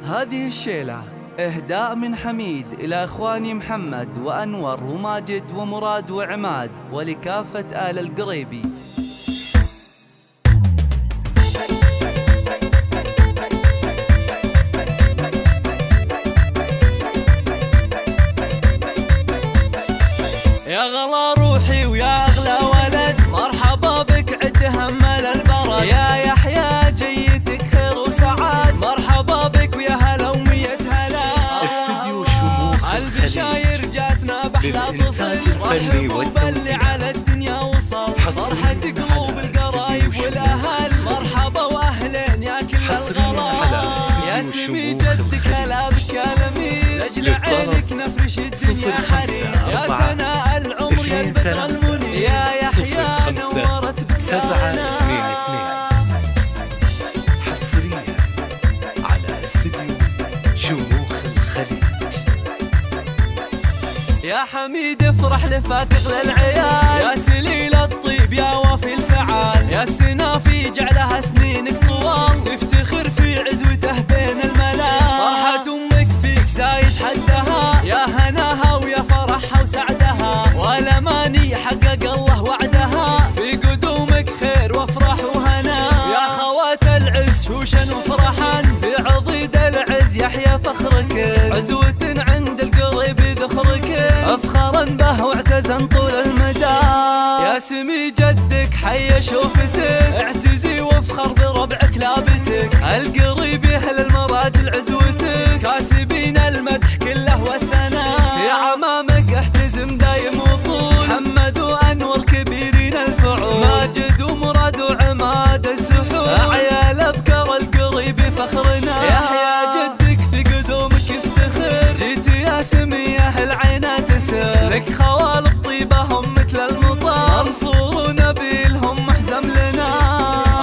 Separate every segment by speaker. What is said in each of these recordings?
Speaker 1: هذه الشيلة إهداء من حميد إلى إخواني محمد وأنور وماجد ومراد وعماد ولكافة آل القريبي. يا غلا روحي ويا أغلى ولد، مرحبا بك عد همل البرد. يا يحيى جيتك خير وسعاد، مرحبا بك ويا هلا ومية هلا.
Speaker 2: استديو شموخ
Speaker 1: البشاير جاتنا بأحلى طفل، رحب وبلي على الدنيا وصل. فرحة قلوب القرايب والأهل، مرحبا وأهلين يا كل الغلا. يا سمي جدك هلا بك يا الأمير، لأجل عينك نفرش الدنيا حرير. يا سناء العمر يا البدر المنير، يا يحيى نورت بلادنا.
Speaker 2: حصريا على استديو شموخ الخليج.
Speaker 1: يا حميد افرح لفاك اغلى العيال، يا سليل الطيب يا وافي الفعال. يا السنافي جعلها سنينك طوال، تفتخر في عزوته بين الملال. فرحة امك فيك زايد حدها، يا هناها ويا فرحها وسعدها. والاماني حقق الله وعدها، في قدومك خير وافرح وهنا. يا خوات العز شوشا وفرحا، في عضيد العز يحيى فخرك. عزوة عند القريب ذخرك، افخرا به واعتزن طول المدى. يا سمي جدك حي شوفتك، اعتزي وافخر بربعك لابتك. القريب اهل المراجل عزوتك، كاسبين المدح كله والثناء. في عمامك احتزم دايم وطول، محمد وانور كبيرين الفعول. ماجد ومراد وعماد الزحول، عيال ابكر القريب فخرنا. يحيى جدك في قدومك يفتخر، جيت يا سمي اهل عينا تسر. لك خوالف طيبهم مثل المطر، منصور ونبيل هم محزم لنا.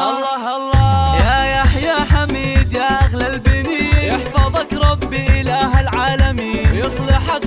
Speaker 1: الله الله يا يحيى حميد يا اغلى البنين، يحفظك ربي اله العالمين، يصلحك